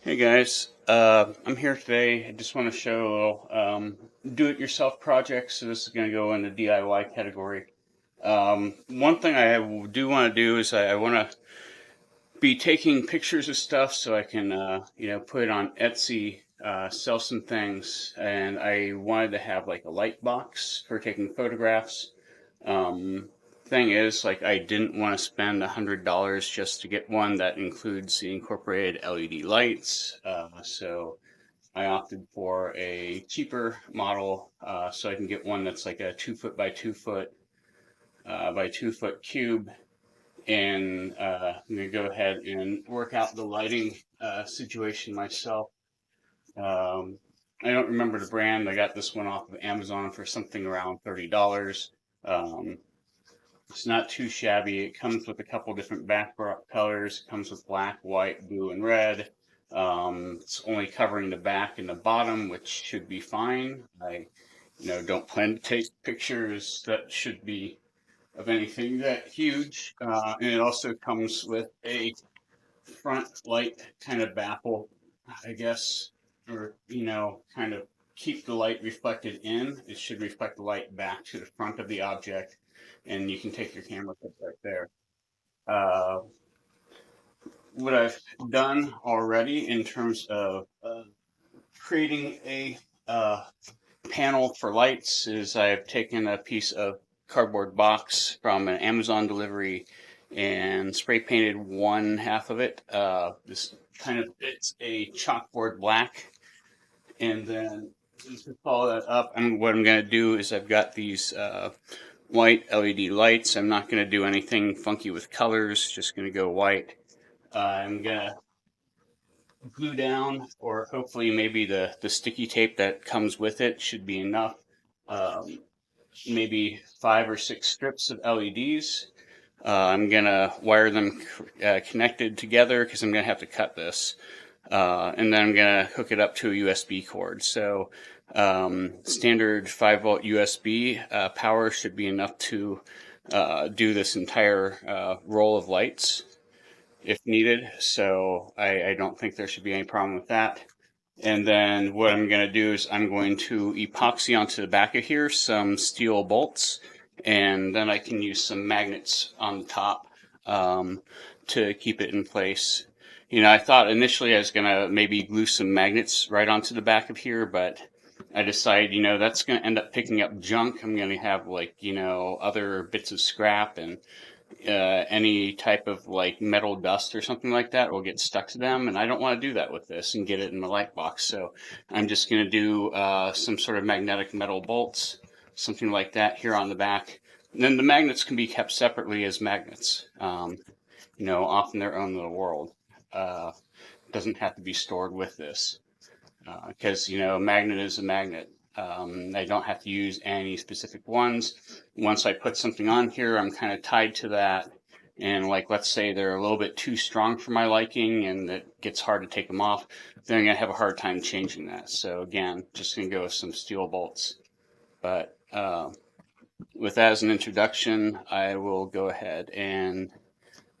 Hey guys, I'm here today. I just want to show a little do-it-yourself project. So this is going to go in the DIY category. One thing I do want to do is I want to be taking pictures of stuff so I can, put it on Etsy, sell some things. And I wanted to have like a light box for taking photographs. Um, Thing is, like, I didn't want to spend $100 just to get one that includes the incorporated LED lights. So I opted for a cheaper model, so I can get one that's like a 2 foot by 2 foot by 2 foot cube. And I'm gonna go ahead and work out the lighting situation myself. Um, I don't remember the brand. I got this one off of Amazon for something around $30. Um, It's not too shabby. It comes with a couple different background colors. It comes with black, white, blue, and red. It's only covering the back and the bottom, which should be fine. I, don't plan to take pictures that should be of anything that huge. And it also comes with a front light kind of baffle, I guess, or, kind of keep the light reflected in. It should reflect the light back to the front of the object, and you can take your camera clip right there. Uh, what I've done already in terms of creating a uh, panel for lights is I've taken a piece of cardboard box from an Amazon delivery and spray painted one half of it. This kind of, it's a chalkboard black. And then to follow that up, and what I'm going to do is I've got these white LED lights. I'm not going to do anything funky with colors, just going to go white. I'm going to glue down, or hopefully maybe the sticky tape that comes with it should be enough. Um, Maybe 5 or 6 strips of LEDs. I'm gonna wire them connected together because I'm gonna have to cut this. And then I'm gonna hook it up to a USB cord. So standard 5-volt USB power should be enough to do this entire row of lights if needed. So I don't think there should be any problem with that. And then what I'm going to do is I'm going to epoxy onto the back of here some steel bolts, and then I can use some magnets on the top to keep it in place. I thought initially I was going to maybe glue some magnets right onto the back of here, but I decided, that's going to end up picking up junk. I'm going to have like, other bits of scrap and any type of like metal dust or something like that will get stuck to them, and I don't want to do that with this and get it in the light box. So I'm just going to do some sort of magnetic metal bolts, something like that here on the back. And then the magnets can be kept separately as magnets, off in their own little world. Doesn't have to be stored with this because a magnet is a magnet. I don't have to use any specific ones. Once I put something on here, I'm kind of tied to that. And like, let's say they're a little bit too strong for my liking and it gets hard to take them off, then I'm going to have a hard time changing that. So again, just going to go with some steel bolts. But with that as an introduction, I will go ahead and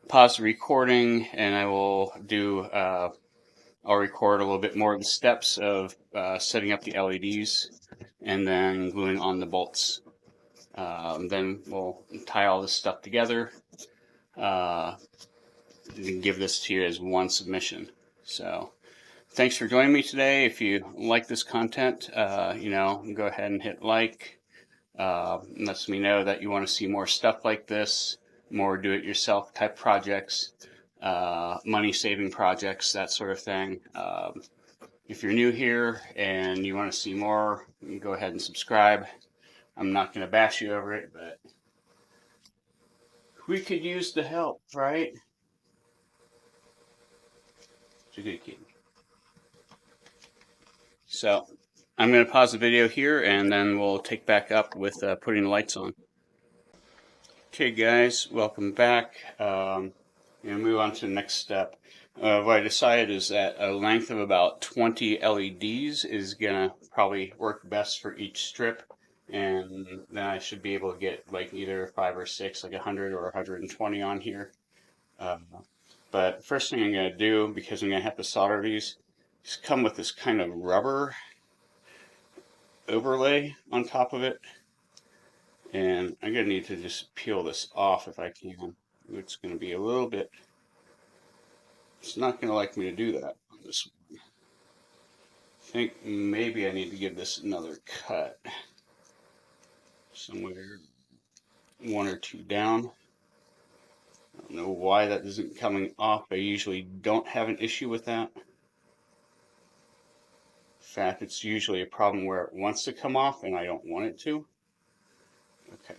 pause the recording, and I will do I'll record a little bit more of the steps of setting up the LEDs and then gluing on the bolts. Then we'll tie all this stuff together and give this to you as one submission. So thanks for joining me today. If you like this content, go ahead and hit like. Lets me know that you want to see more stuff like this, more do-it-yourself type projects, money-saving projects, that sort of thing. If you're new here and you want to see more, you can go ahead and subscribe. I'm not going to bash you over it, but we could use the help, right? It's a good kid. So I'm going to pause the video here, and then we'll take back up with putting the lights on. Okay, guys, welcome back. And move on to the next step. What I decided is that a length of about 20 LEDs is gonna probably work best for each strip, and then I should be able to get like either 5 or 6, like 100 or 120 on here. But first thing I'm gonna do, because I'm gonna have to solder these, It's come with this kind of rubber overlay on top of it. And I'm going to need to just peel this off if I can. It's going to be a little bit, it's not going to like me to do that on this one. I think maybe I need to give this another cut. Somewhere 1 or 2 down. I don't know why that isn't coming off. I usually don't have an issue with that. In fact, it's usually a problem where it wants to come off and I don't want it to. Okay.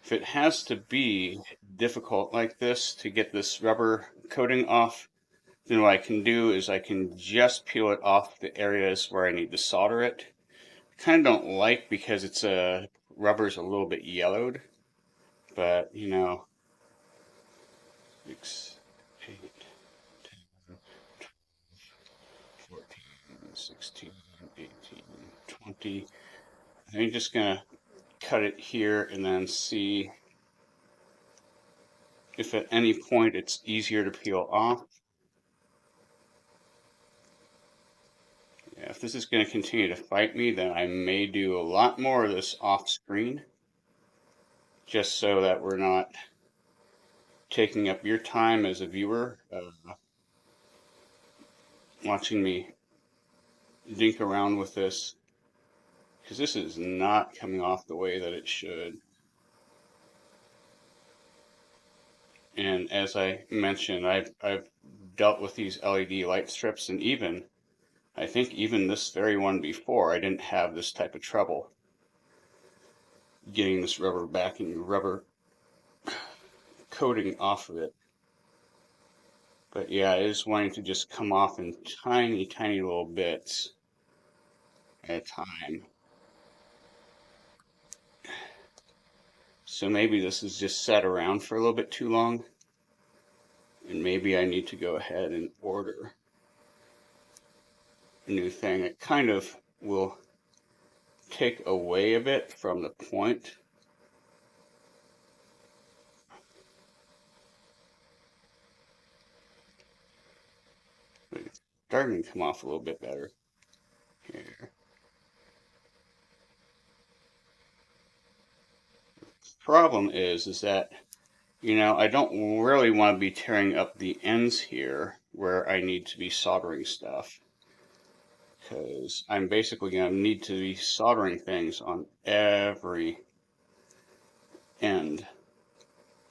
If it has to be difficult like this to get this rubber coating off, then what I can do is I can just peel it off the areas where I need to solder it. Kind of don't like because it's rubber's a little bit yellowed, but you know, 6, 8, 10, 14, 16, 18, 20. I'm just gonna cut it here and then see if at any point it's easier to peel off. Yeah, if this is going to continue to fight me, then I may do a lot more of this off screen, just so that we're not taking up your time as a viewer, watching me dink around with this, because this is not coming off the way that it should. And as I mentioned, I've dealt with these LED light strips, and I think even this very one before, I didn't have this type of trouble getting this rubber back and rubber coating off of it. But yeah, it is wanting to just come off in tiny, tiny little bits at a time. So maybe this is just sat around for a little bit too long. And maybe I need to go ahead and order a new thing. It kind of will take away a bit from the point. But it's starting to come off a little bit better here. Problem is that, you know, I don't really want to be tearing up the ends here where I need to be soldering stuff, because I'm basically going to need to be soldering things on every end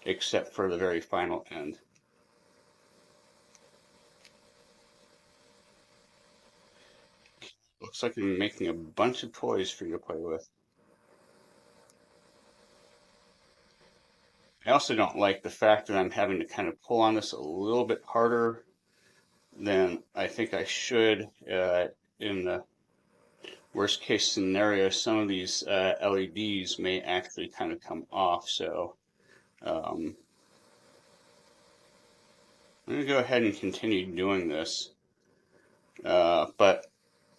except for the very final end. Looks like I'm making a bunch of toys for you to play with. I also don't like the fact that I'm having to kind of pull on this a little bit harder than I think I should. In the worst case scenario, some of these LEDs may actually kind of come off. So I'm going to go ahead and continue doing this. But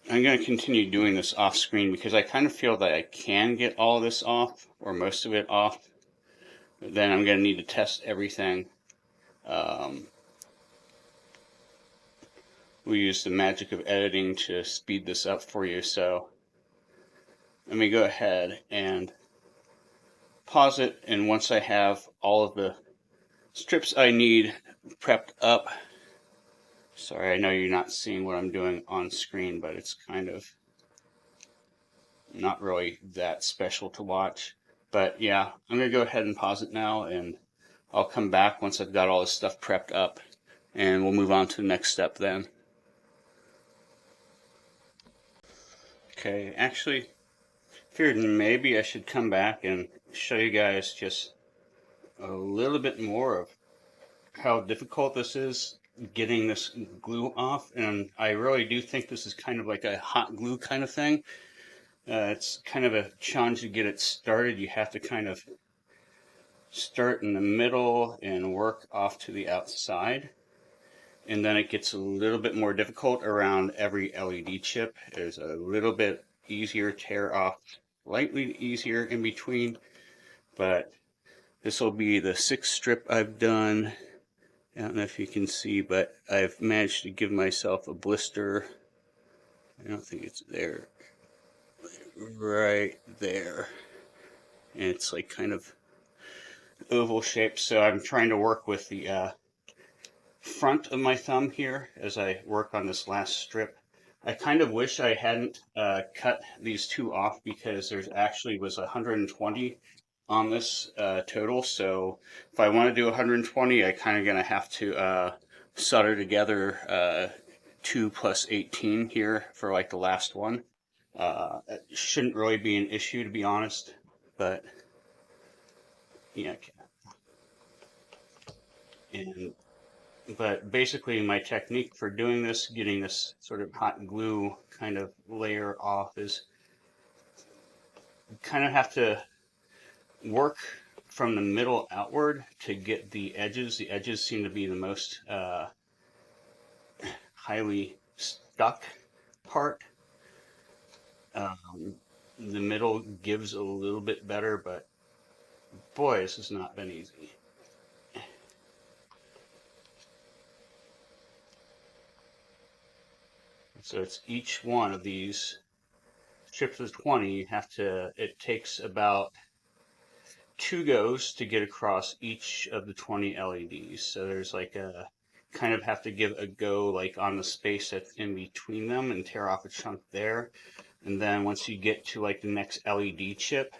I'm going to continue doing this off screen because I kind of feel that I can get all this off, or most of it off. But then I'm going to need to test everything. We use the magic of editing to speed this up for you. So let me go ahead and pause it. And once I have all of the strips I need prepped up, sorry, I know you're not seeing what I'm doing on screen, but it's kind of not really that special to watch. But yeah, I'm going to go ahead and pause it now, and I'll come back once I've got all this stuff prepped up, and we'll move on to the next step then. Okay, actually, figured maybe I should come back and show you guys just a little bit more of how difficult this is getting this glue off. And I really do think this is kind of like a hot glue kind of thing. It's kind of a challenge to get it started. You have to kind of start in the middle and work off to the outside. And then it gets a little bit more difficult around every LED chip. There's a little bit easier, tear off slightly easier in between, but this will be the 6th strip I've done. I don't know if you can see, but I've managed to give myself a blister. I don't think it's there. Right there. And it's like kind of oval shaped, so I'm trying to work with the front of my thumb here as I work on this last strip. I kind of wish I hadn't cut these two off because there's actually was 120 on this total. So if I want to do 120, I kind of gonna have to solder together 2 plus 18 here for like the last one. It shouldn't really be an issue to be honest, but yeah. And but basically my technique for doing this, getting this sort of hot glue kind of layer off, is kind of have to work from the middle outward to get the edges. The edges seem to be the most highly stuck part. The middle gives a little bit better, but boy, this has not been easy. So it's each one of these strips of 20, you have to, it takes about 2 goes to get across each of the 20 LEDs. So there's like a, kind of have to give a go like on the space that's in between them and tear off a chunk there. And then once you get to like the next LED chip,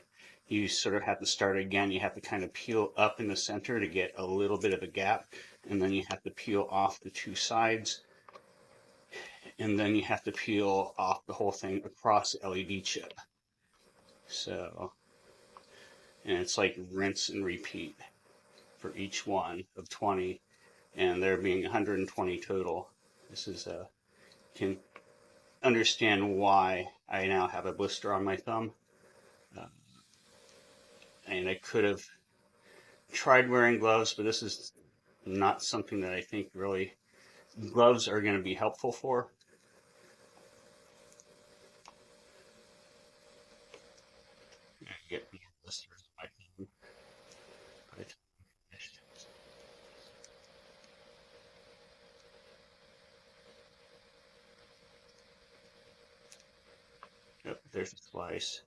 you sort of have to start again. You have to kind of peel up in the center to get a little bit of a gap. And then you have to peel off the 2 sides. And then you have to peel off the whole thing across the LED chip. So, and it's like rinse and repeat for each one of 20, and there being 120 total. This is can understand why I now have a blister on my thumb. And I could have tried wearing gloves, but this is not something that I think really gloves are going to be helpful for. Get blisters on my thumb. Yep, there's a slice.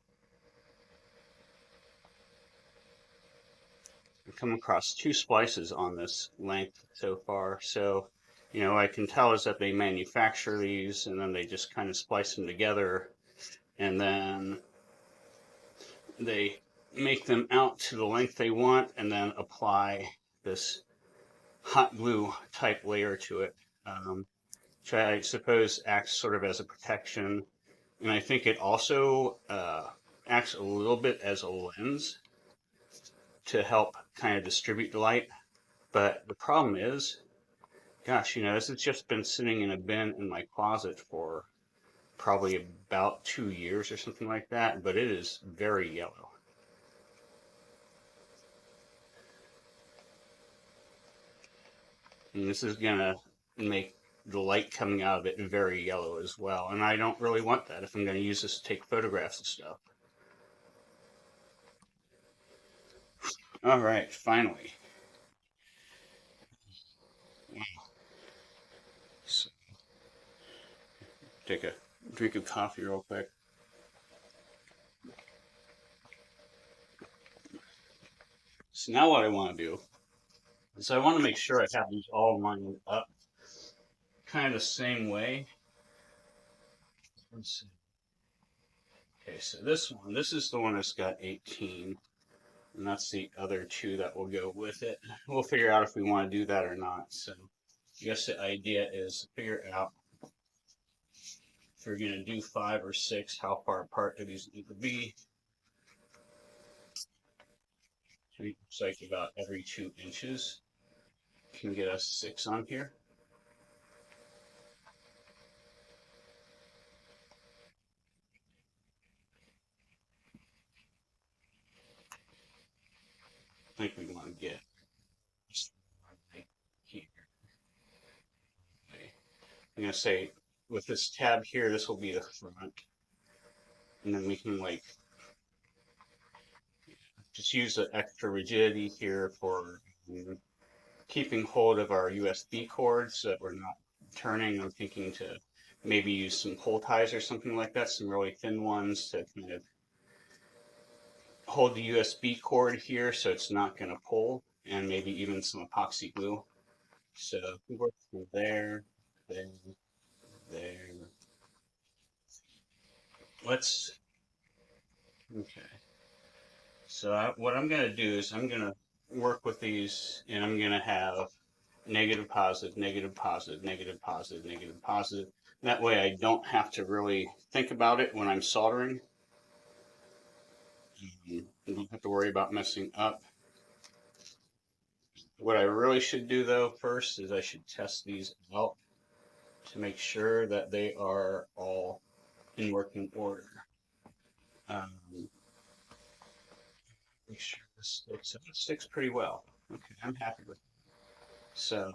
I've come across 2 splices on this length so far, so I can tell is that they manufacture these and then they just kind of splice them together and then they make them out to the length they want and then apply this hot glue type layer to it, which I suppose acts sort of as a protection. And I think it also acts a little bit as a lens to help kind of distribute the light. But the problem is, gosh, this has just been sitting in a bin in my closet for probably about 2 years or something like that, but it is very yellow. And this is gonna make the light coming out of it very yellow as well. And I don't really want that if I'm gonna use this to take photographs and stuff. All right, finally. So, take a drink of coffee real quick. So now what I want to do is I want to make sure I have these all lined up kind of the same way. Let's see. Okay, so this is the one that's got 18, and that's the other 2 that will go with it. We'll figure out if we want to do that or not. So I guess the idea is to figure out if you're going to do 5 or 6, how far apart do these need to be? So it looks like about every 2 inches can get us 6 on here. I think we want to get just right here. I'm going to say with this tab here, this will be the front. and then we can like just use the extra rigidity here for keeping hold of our USB cords so that we're not turning. I'm thinking to maybe use some pull ties or something like that, some really thin ones to kind of hold the USB cord here so it's not going to pull, and maybe even some epoxy glue. So we work from there, there, there. Let's, okay. So what I'm going to do is I'm going to work with these, and I'm going to have negative, positive, negative, positive, negative, positive, negative, positive. That way I don't have to really think about it when I'm soldering. I don't have to worry about messing up. What I really should do though first is I should test these out to make sure that they are all in working order. Um, make sure this sticks pretty well. Okay, I'm happy with it. So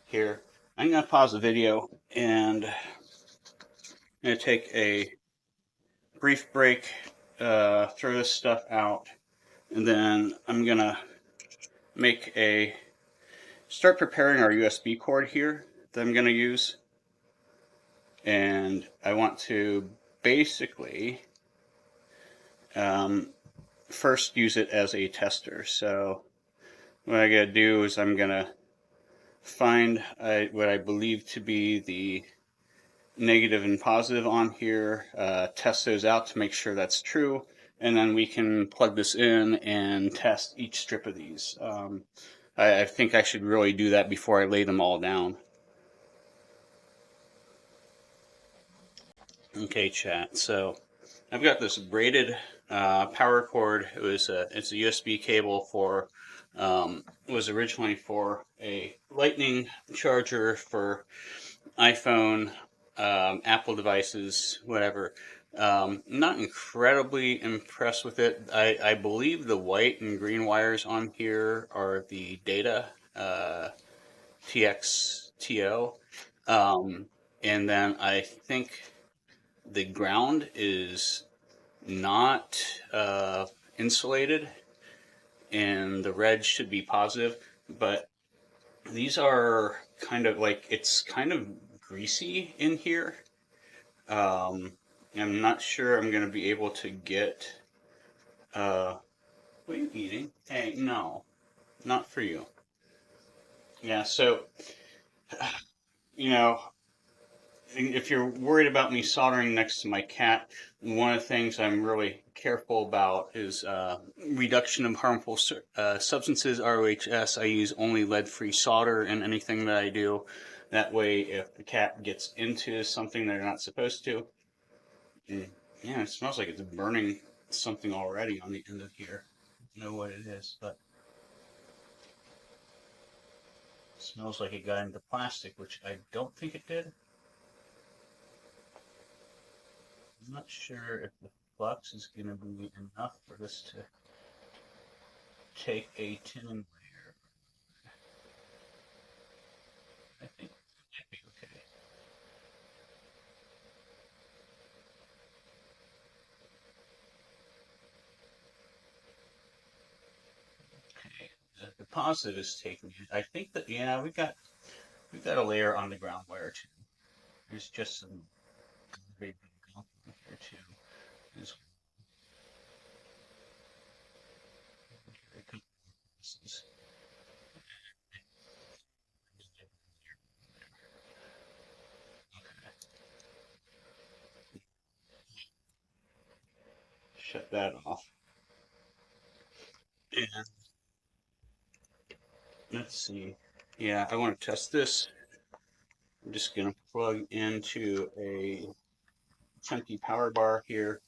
here, I'm gonna pause the video and I'm gonna take a brief break, throw this stuff out, and then I'm gonna start preparing our USB cord here that I'm gonna use. And I want to basically first use it as a tester. So what I gotta do is I'm gonna find what I believe to be the negative and positive on here, test those out to make sure that's true, and then we can plug this in and test each strip of these. I think I should really do that before I lay them all down. Okay, chat. So I've got this braided power cord. It's a USB cable for was originally for a lightning charger for iPhone, Apple devices, whatever. Not incredibly impressed with it. I believe the white and green wires on here are the data TXTO. And then I think the ground is not insulated, and the red should be positive. But these are kind of like, it's kind of greasy in here. I'm not sure I'm going to be able to get. What are you eating? Hey, no, not for you. Yeah, so, you know, if you're worried about me soldering next to my cat, one of the things I'm really careful about is reduction of harmful substances, ROHS. I use only lead-free solder in anything that I do. That way, if the cat gets into something they're not supposed to, yeah, it smells like it's burning something already on the end of here. I don't know what it is, but it smells like it got into plastic, which I don't think it did. I'm not sure if the flux is going to be enough for this to take a tinning layer. I think it might be okay. Okay, the positive is taking it. I think that, yeah, we got a layer on the ground wire too. There's just some very big gunk on here too. There's a couple pieces. Okay, shut that off. And let's see. Yeah, I want to test this. I'm just going to plug into a chunky power bar here.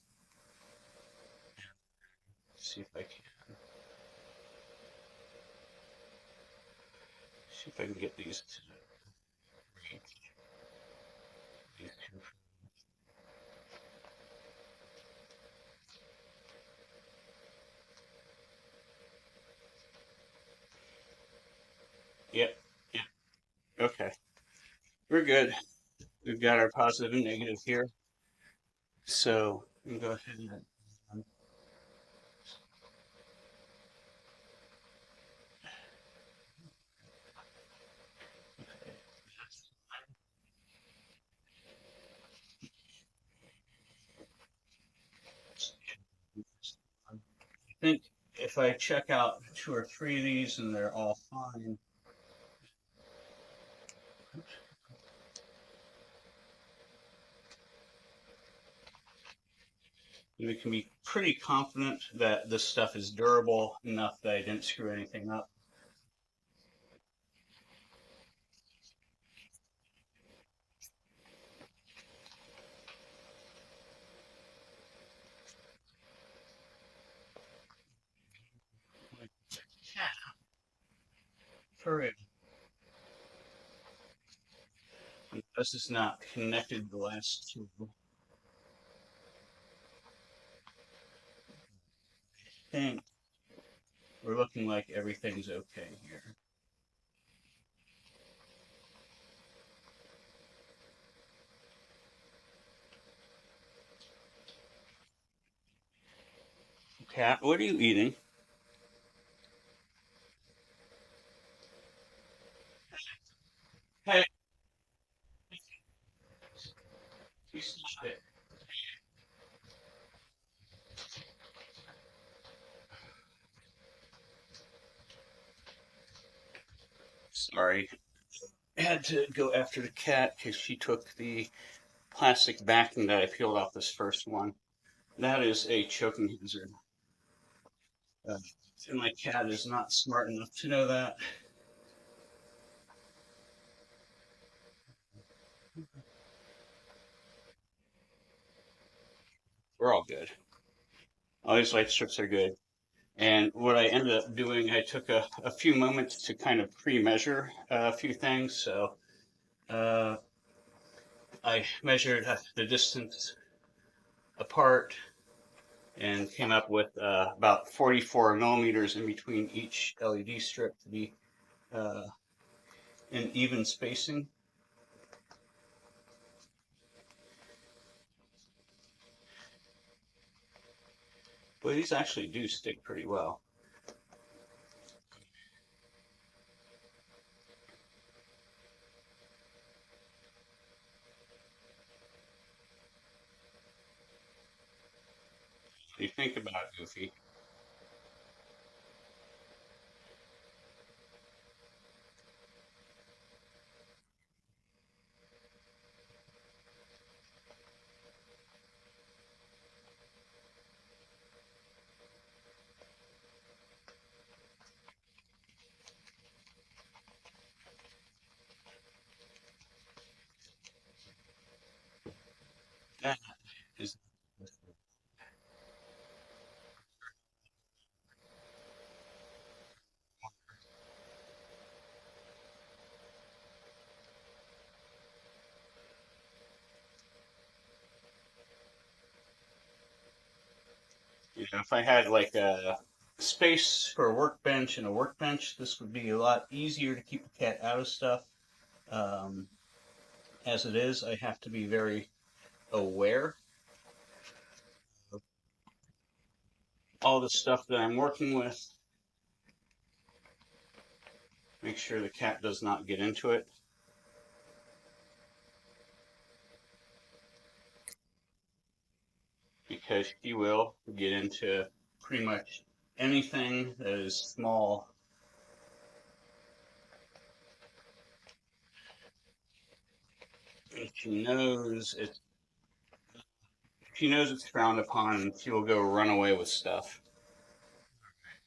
See if I can. See if I can get these to reach these two. Yep. Yep. Okay. We're good. We've got our positive and negative here. So You can go ahead and I think if I check out two or three of these and they're all fine, we can be pretty confident that this stuff is durable enough that I didn't screw anything up. Yeah, for real. This is not connected to the last two. I think we're looking like everything's okay here. Cat, what are you eating? Hey, you stop it. Sorry. I had to go after the cat because she took the plastic backing that I peeled off this first one. That is a choking hazard. Uh, and my cat is not smart enough to know that. We're all good. All these light strips are good. And what I ended up doing, I took a few moments to kind of pre-measure a few things. So uh, I measured the distance apart and came up with about 44 millimeters in between each LED strip to be uh, in even spacing. But these actually do stick pretty well. If you think about it, Goofy. That is, if I had like a space for a workbench and a workbench, this would be a lot easier to keep the cat out of stuff. Um, as it is, I have to be very aware of all the stuff that I'm working with. Make sure the cat does not get into it because she will get into pretty much anything that is small. If she knows it's frowned upon, she will go run away with stuff.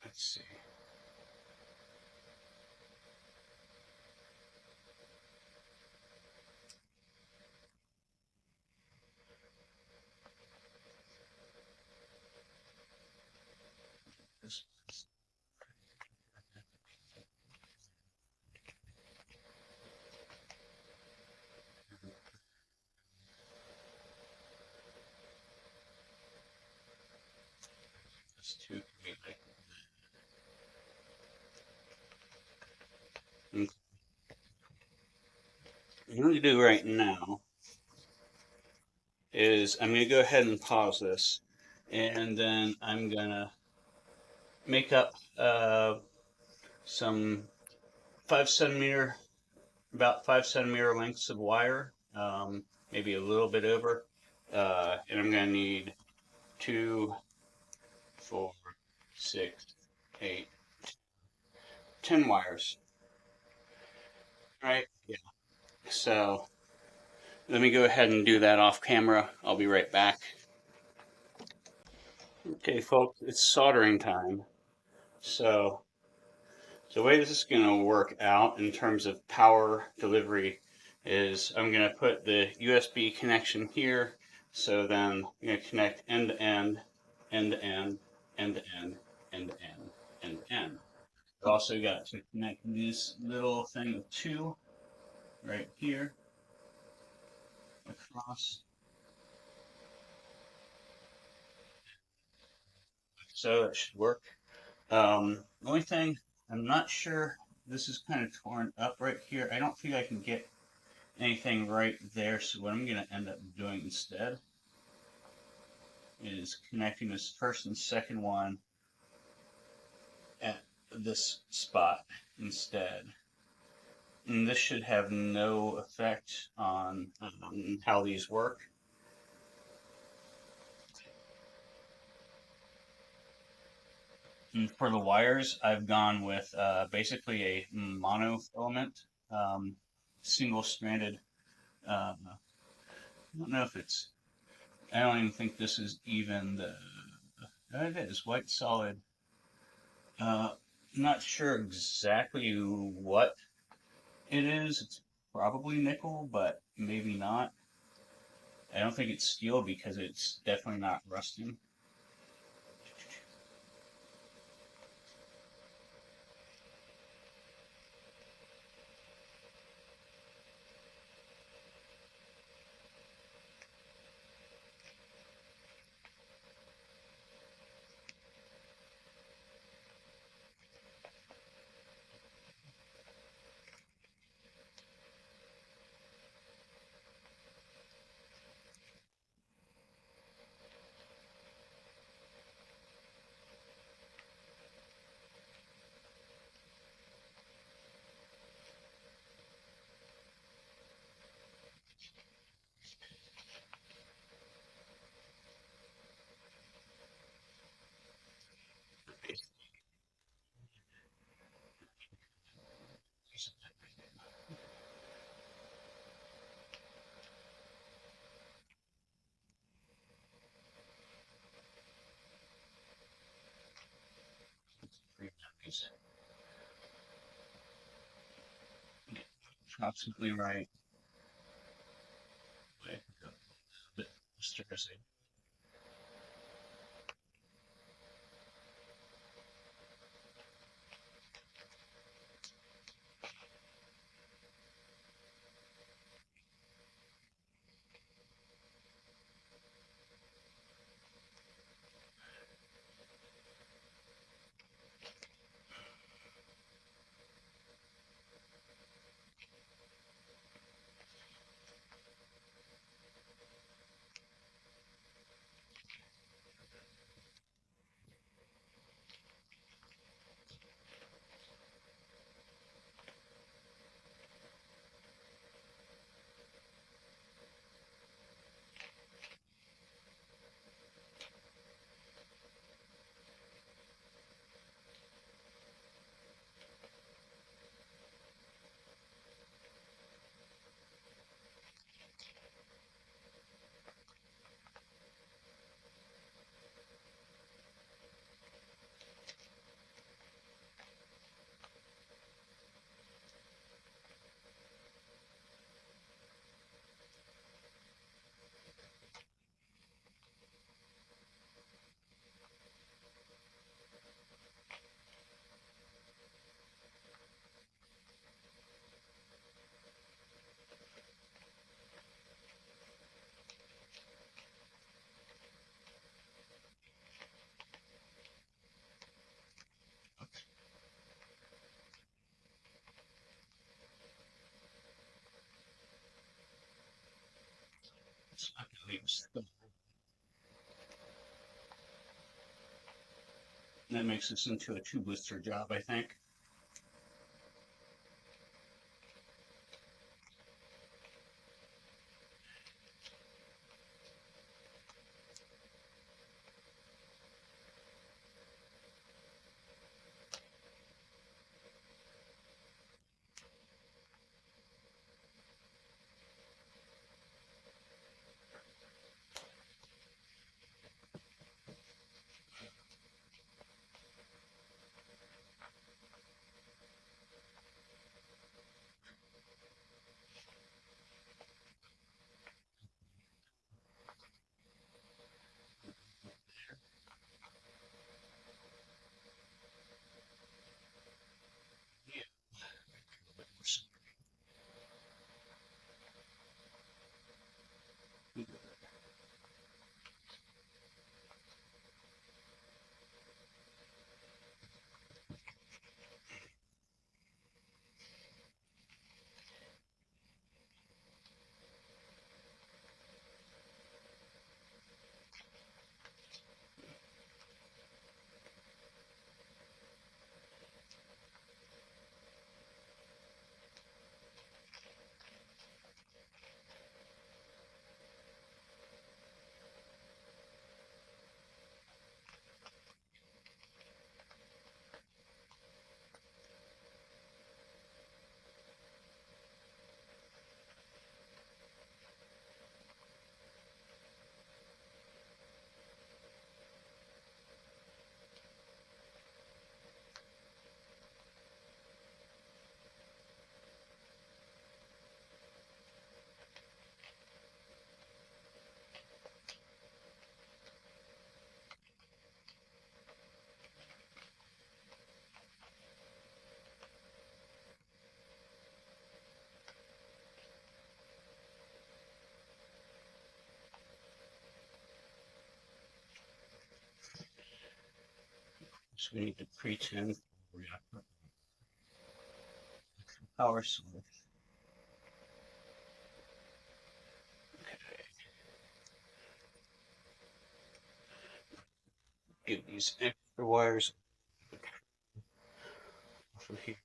Let's see. This this too can be like. Mm, what I'm going to do right now is I'm going to go ahead and pause this, and then I'm going to make up some 5 centimeter, about 5 centimeter lengths of wire, maybe a little bit over. And I'm going to need 2, 4, 6, 8, 10 wires. Right? Yeah. So let me go ahead and do that off camera. I'll be right back. Okay, folks, it's soldering time. So the way this is going to work out in terms of power delivery is I'm going to put the USB connection here. So then I'm going to connect end to end, end to end, end to end, end to end, end to end. I've also got to connect this little thing of 2 right here across. So that should work. The only thing, I'm not sure, this is kind of torn up right here. I don't think I can get anything right there. So what I'm going to end up doing instead is connecting this first and second one at this spot instead. And this should have no effect on how these work. And for the wires, I've gone with basically a monofilament, single-stranded. I don't know if it's. I don't even think this is even the. It is white solid. Not sure exactly what it is. It's probably nickel, but maybe not. I don't think it's steel because it's definitely not rusting. Approximately right. A bit stressing. That makes this into a two blister job, I think. So we need to pretend power source. Okay. Give these extra wires from here.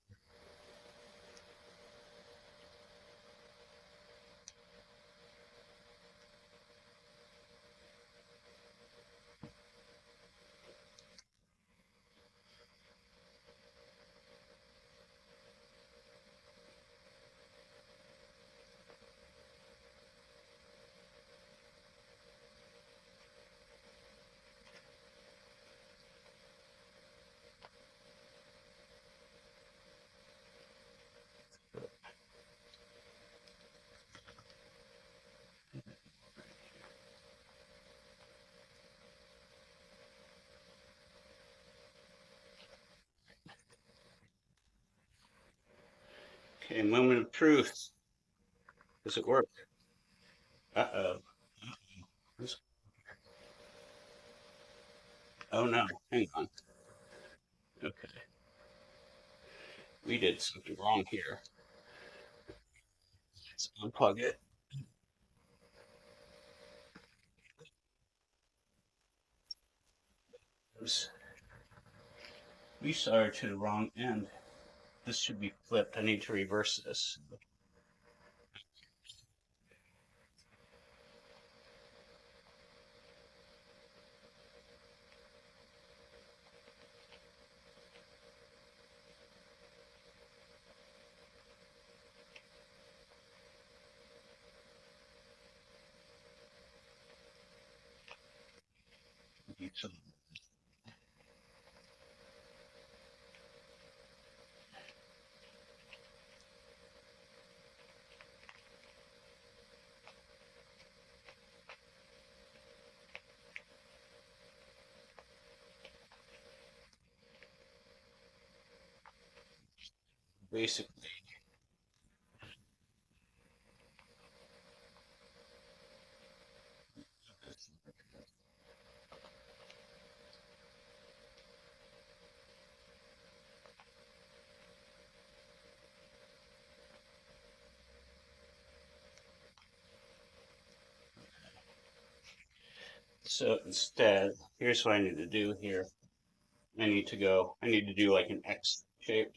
Okay, moment of truth. Does it work? Uh-oh. Oh no, hang on. Okay, we did something wrong here. Let's unplug it. We soldered to the wrong end. This should be flipped. I need to reverse this. Basically, So instead, here's what I need to do here. I need to do like an X shape.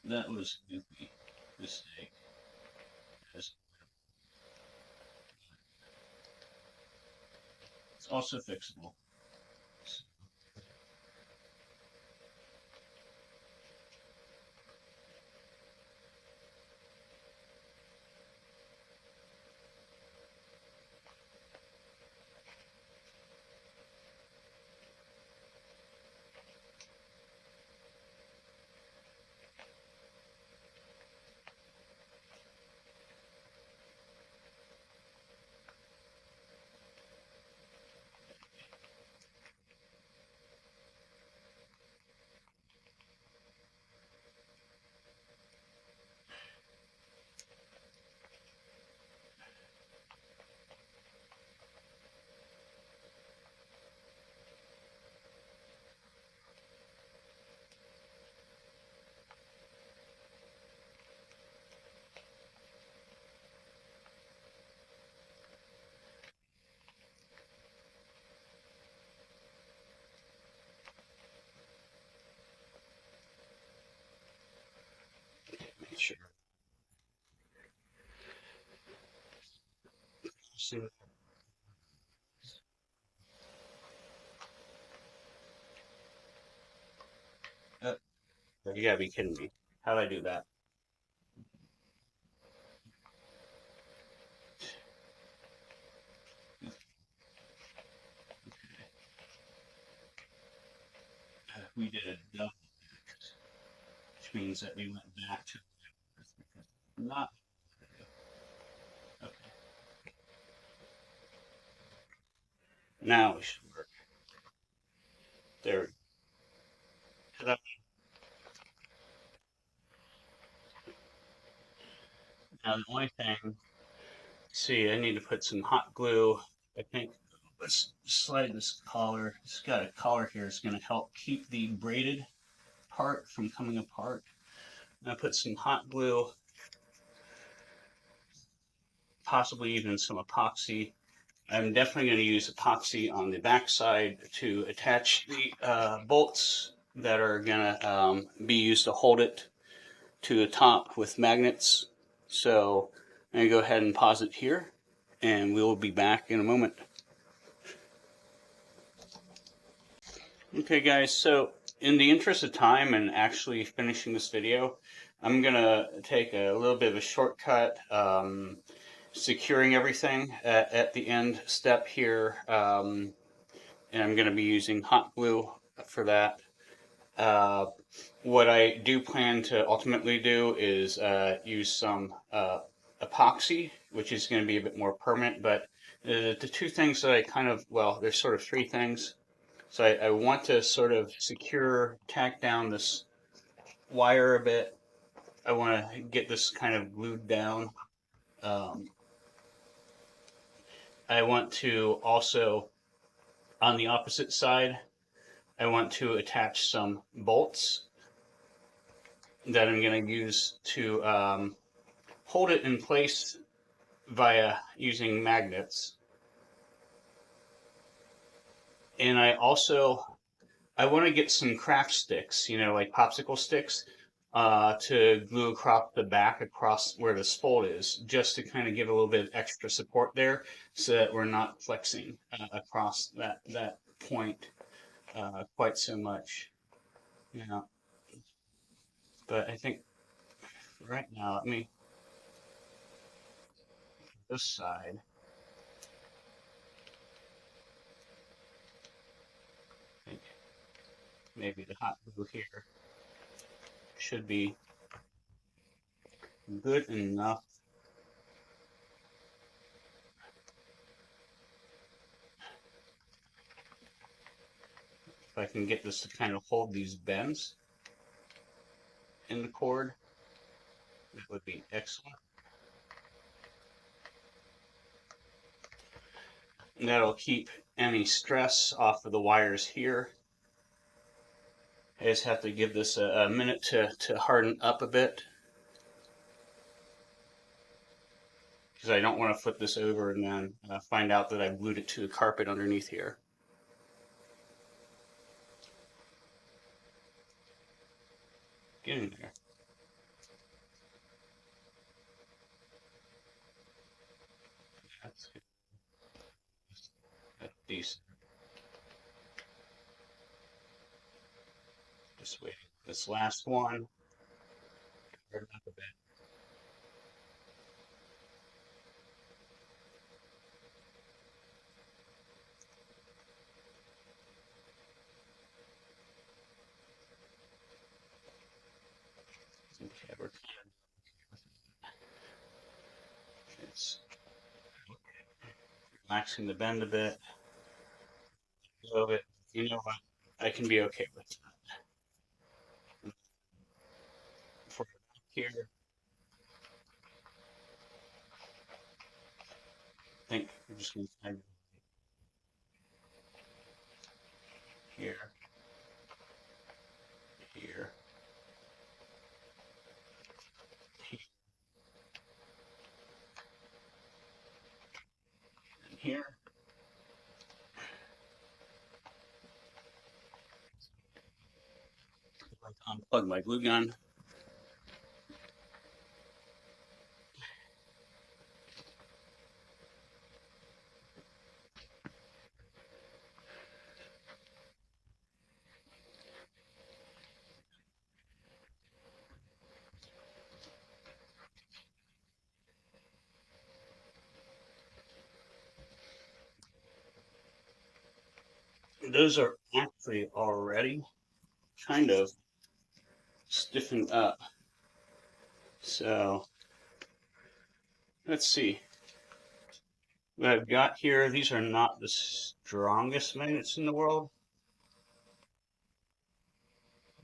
That was a goofy mistake. It's also fixable. Make sure. See, uh, you gotta be kidding me. How'd I do that? We did a double, which means that we went back to not okay. Now we should work. There. Now the only thing, see, I need to put some hot glue. I think let's slide this collar. It's got a collar here. It's going to help keep the braided part from coming apart. And I put some hot glue, possibly even some epoxy. I'm definitely going to use epoxy on the backside to attach the bolts that are going to be used to hold it to the top with magnets. So I'm going to go ahead and pause it here, and we will be back in a moment. Okay guys, so in the interest of time and actually finishing this video, I'm gonna take a little bit of a shortcut, securing everything at the end step here, and I'm gonna be using hot glue for that. Uh, what I do plan to ultimately do is use some epoxy, which is going to be a bit more permanent, but the two things that I kind of, well, there's sort of three things. So I want to sort of tack down this wire a bit. I want to get this kind of glued down. Um, I want to also, on the opposite side, I want to attach some bolts that I'm going to use to hold it in place via using magnets. And I want to get some craft sticks, like popsicle sticks, to glue across the back, across where the spool is, just to kind of give a little bit of extra support there, so that we're not flexing across that point quite so much. You know, but I think right now, let me this side. I think maybe the hot glue here should be good enough. If I can get this to kind of hold these bends in the cord, that would be excellent. And that'll keep any stress off of the wires here. I just have to give this a minute to harden up a bit, because I don't want to flip this over and then find out that I glued it to the carpet underneath here. Get in there. That's good. That's decent. Just waiting. This last one, harden up a bit. Okay, we're it's relaxing the bend a bit. A little bit. You know what? I can be okay with that. For here, I think we're just going to kind of here, here, here, and here. I'd like to unplug my glue gun. Those are actually already kind of stiffened up. So let's see. What I've got here, these are not the strongest magnets in the world,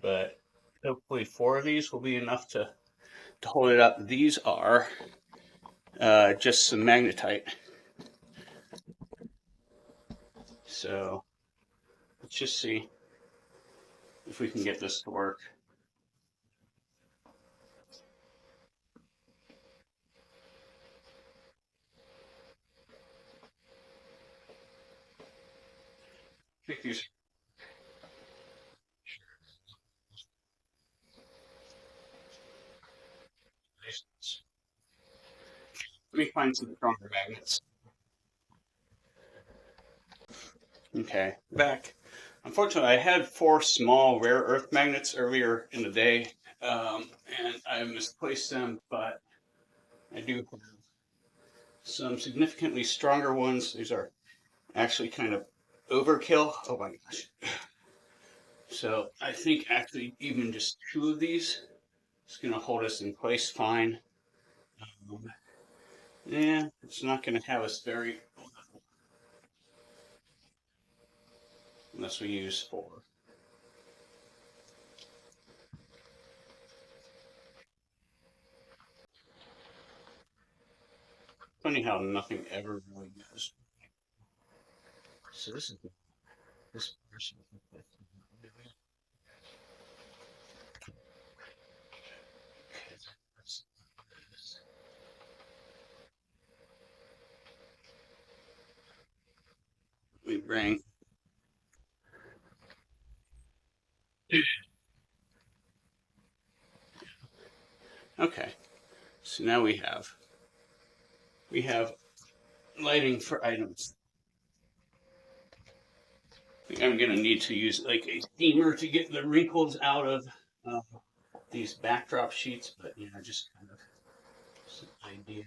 but hopefully 4 of these will be enough to hold it up. These are just some magnetite. So let's just see if we can get this to work. I think these. Let me find some stronger magnets. Okay, back. Unfortunately, I had 4 small rare earth magnets earlier in the day, and I misplaced them, but I do have some significantly stronger ones. These are actually kind of overkill. Oh my gosh. So I think actually even just 2 of these is going to hold us in place fine. Um, yeah, it's not going to have us very unless we use 4. Funny how nothing ever really goes. So this is this person. We bring. Okay, so now we have lighting for items. I think I'm gonna need to use like a steamer to get the wrinkles out of uh, these backdrop sheets, but you know, just kind of some idea.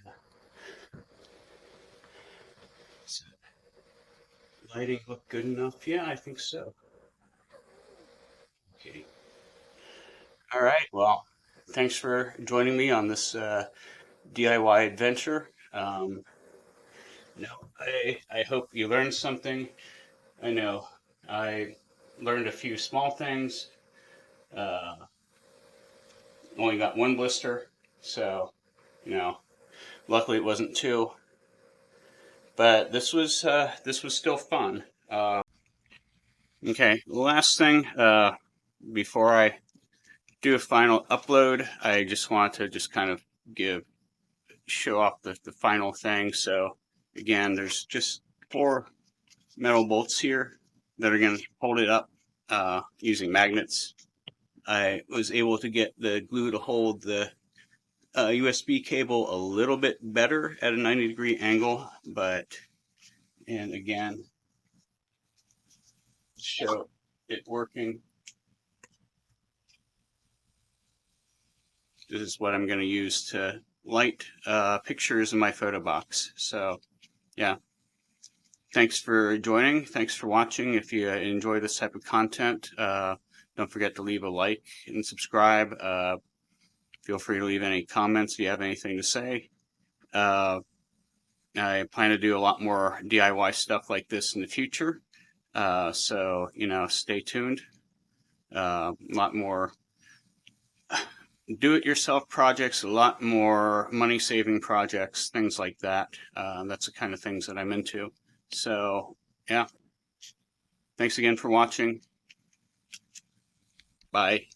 So, lighting look good enough? Yeah, I think so. Okay. All right. Well, thanks for joining me on this DIY adventure. I hope you learned something. I know I learned a few small things. Uh, Only got one blister, so you know, luckily it wasn't two. But this was still fun. Okay, last thing before I do a final upload, I just want to just kind of show off the final thing. So again, there's just 4 metal bolts here that are going to hold it up using magnets. I was able to get the glue to hold the USB cable a little bit better at a 90-degree angle, and again, show it working. This is what I'm going to use to light pictures in my photo box. So yeah, thanks for joining. Thanks for watching. If you enjoy this type of content, don't forget to leave a like and subscribe. Feel free to leave any comments if you have anything to say. I plan to do a lot more DIY stuff like this in the future. So, stay tuned. A lot more do-it-yourself projects, a lot more money-saving projects, things like that. That's the kind of things that I'm into. So, yeah. Thanks again for watching. Bye.